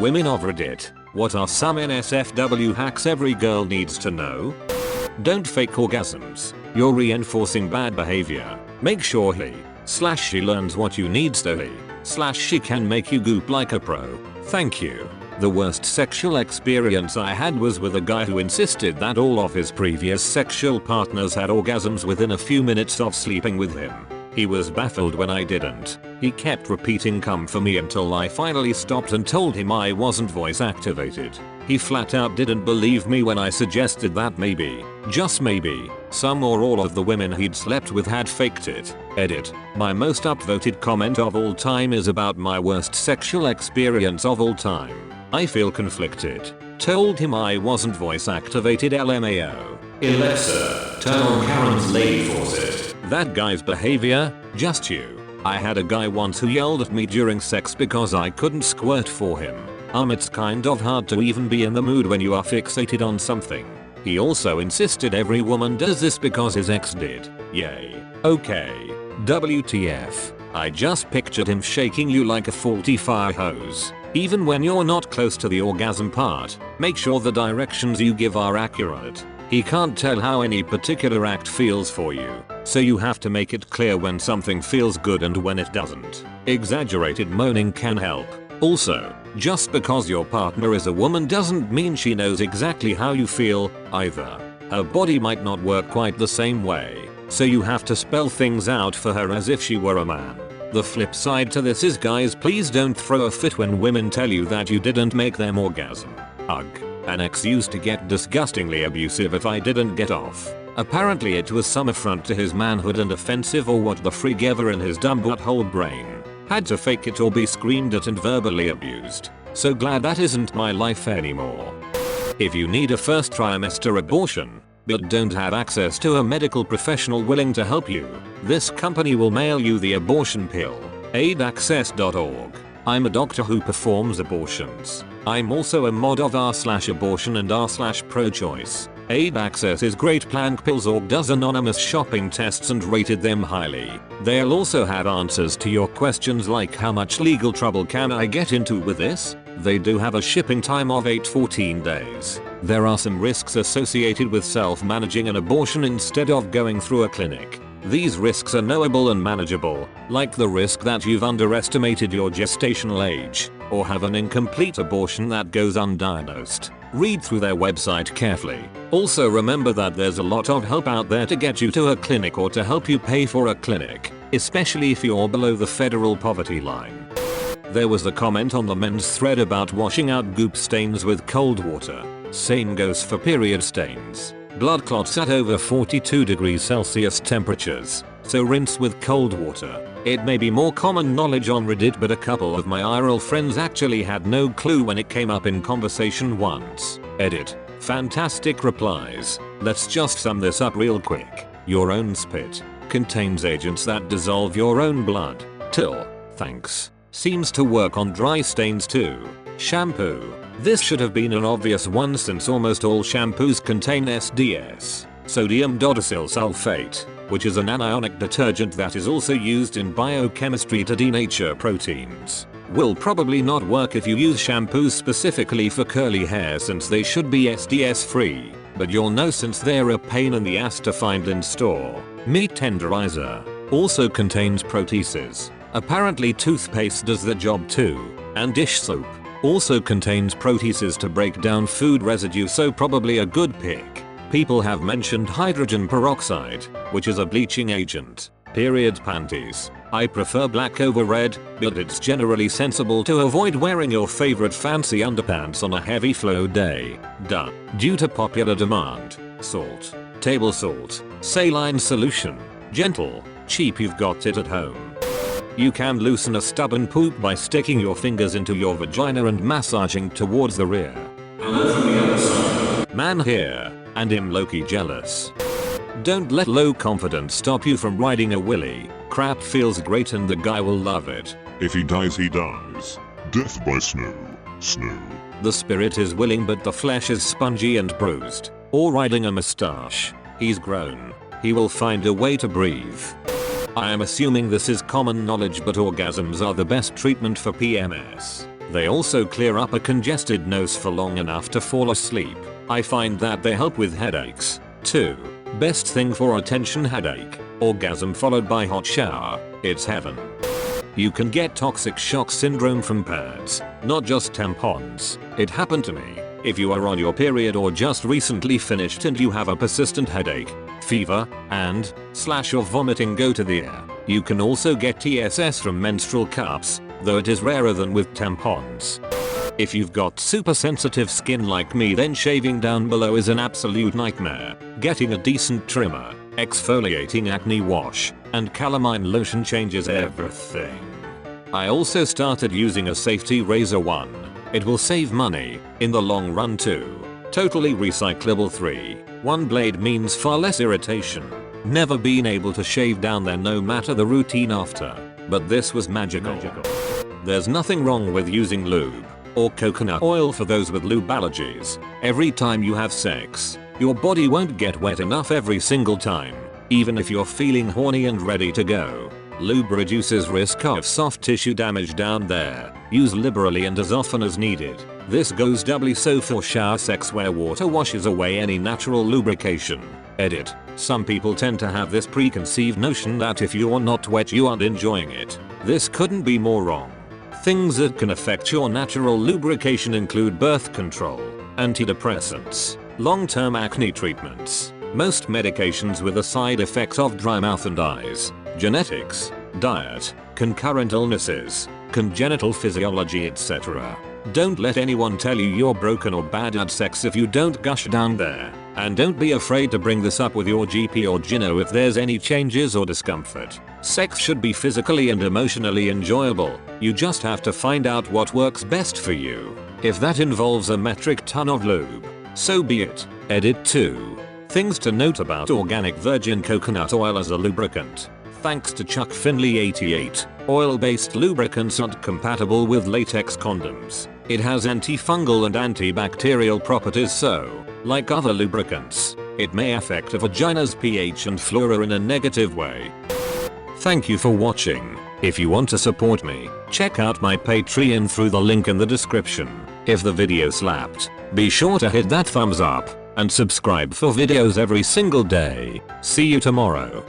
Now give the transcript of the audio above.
Women of Reddit, what are some NSFW hacks every girl needs to know? Don't fake orgasms. You're reinforcing bad behavior. Make sure he/she learns what you need so he/she can make you goop like a pro. Thank you. The worst sexual experience I had was with a guy who insisted that all of his previous sexual partners had orgasms within a few minutes of sleeping with him. He was baffled when I didn't. He kept repeating "come for me" until I finally stopped and told him I wasn't voice activated. He flat out didn't believe me when I suggested that maybe, just maybe, some or all of the women he'd slept with had faked it. Edit. My most upvoted comment of all time is about my worst sexual experience of all time. I feel conflicted. Told him I wasn't voice activated LMAO. Alexa, turn on Karen's lady faucet. That guy's behavior? Just you. I had a guy once who yelled at me during sex because I couldn't squirt for him. It's kind of hard to even be in the mood when you are fixated on something. He also insisted every woman does this because his ex did. Yay. Okay. WTF. I just pictured him shaking you like a faulty fire hose. Even when you're not close to the orgasm part, make sure the directions you give are accurate. He can't tell how any particular act feels for you, so you have to make it clear when something feels good and when it doesn't. Exaggerated moaning can help. Also, just because your partner is a woman doesn't mean she knows exactly how you feel, either. Her body might not work quite the same way, so you have to spell things out for her as if she were a man. The flip side to this is, guys, please don't throw a fit when women tell you that you didn't make them orgasm. Ugh. An ex used to get disgustingly abusive if I didn't get off. Apparently it was some affront to his manhood and offensive or what the frig ever in his dumb butthole brain. Had to fake it or be screamed at and verbally abused. So glad that isn't my life anymore. If you need a first trimester abortion, but don't have access to a medical professional willing to help you, this company will mail you the abortion pill. aidaccess.org. I'm a doctor who performs abortions. I'm also a mod of r/abortion and r/pro-choice. Aid Access is great. Plankpills.org does anonymous shopping tests and rated them highly. They'll also have answers to your questions like how much legal trouble can I get into with this? They do have a shipping time of 8-14 days. There are some risks associated with self-managing an abortion instead of going through a clinic. These risks are knowable and manageable, like the risk that you've underestimated your gestational age, or have an incomplete abortion that goes undiagnosed. Read through their website carefully. Also remember that there's a lot of help out there to get you to a clinic or to help you pay for a clinic, especially if you're below the federal poverty line. There was a comment on the men's thread about washing out goop stains with cold water. Same goes for period stains. Blood clots at over 42 degrees Celsius temperatures, so rinse with cold water. It may be more common knowledge on Reddit, but a couple of my IRL friends actually had no clue when it came up in conversation once. Edit. Fantastic replies. Let's just sum this up real quick. Your own spit contains agents that dissolve your own blood. Thanks. Seems to work on dry stains too. Shampoo. This should have been an obvious one since almost all shampoos contain SDS, sodium dodecyl sulfate, which is an anionic detergent that is also used in biochemistry to denature proteins. Will probably not work if you use shampoos specifically for curly hair since they should be SDS free, but you'll know since they're a pain in the ass to find in store. Meat tenderizer also contains proteases. Apparently toothpaste does the job too, and dish soap also contains proteases to break down food residue, so probably a good pick. People have mentioned hydrogen peroxide, which is a bleaching agent. Period panties. I prefer black over red, but it's generally sensible to avoid wearing your favorite fancy underpants on a heavy flow day. Duh. Due to popular demand. Salt. Table salt. Saline solution. Gentle. Cheap. You've got it at home. You can loosen a stubborn poop by sticking your fingers into your vagina and massaging towards the rear. Hello from the other side. Man here, and I'm low-key jealous. Don't let low confidence stop you from riding a willy. Crap feels great and the guy will love it. If he dies, he dies. Death by snow. Snow. The spirit is willing but the flesh is spongy and bruised. Or riding a mustache. He's grown. He will find a way to breathe. I am assuming this is common knowledge, but orgasms are the best treatment for PMS. They also clear up a congested nose for long enough to fall asleep. I find that they help with headaches. 2. Best thing for attention headache. Orgasm followed by hot shower. It's heaven. You can get toxic shock syndrome from pads, not just tampons. It happened to me. If you are on your period or just recently finished and you have a persistent headache, fever, and / or vomiting, go to the ear. You can also get TSS from menstrual cups, though it is rarer than with tampons. If you've got super sensitive skin like me, then shaving down below is an absolute nightmare. Getting a decent trimmer, exfoliating acne wash, and calamine lotion changes everything. I also started using a safety razor one. It will save money in the long run too. Totally recyclable. 3. One blade means far less irritation. Never been able to shave down there no matter the routine after, but this was magical. There's nothing wrong with using lube or coconut oil for those with lube allergies. Every time you have sex, your body won't get wet enough every single time. Even if you're feeling horny and ready to go, lube reduces risk of soft tissue damage down there. Use liberally and as often as needed. This goes doubly so for shower sex where water washes away any natural lubrication. Edit. Some people tend to have this preconceived notion that if you're not wet you aren't enjoying it. This couldn't be more wrong. Things that can affect your natural lubrication include birth control, antidepressants, long-term acne treatments, most medications with a side effect of dry mouth and eyes, genetics, diet, concurrent illnesses, congenital physiology, etc. Don't let anyone tell you you're broken or bad at sex if you don't gush down there. And don't be afraid to bring this up with your GP or gyno if there's any changes or discomfort. Sex should be physically and emotionally enjoyable. You just have to find out what works best for you. If that involves a metric ton of lube, so be it. Edit. 2. Things to note about organic virgin coconut oil as a lubricant. Thanks to Chuck Finley 88, oil-based lubricants aren't compatible with latex condoms. It has antifungal and antibacterial properties, so, like other lubricants, it may affect a vagina's pH and flora in a negative way. Thank you for watching. If you want to support me, check out my Patreon through the link in the description. If the video slapped, be sure to hit that thumbs up and subscribe for videos every single day. See you tomorrow.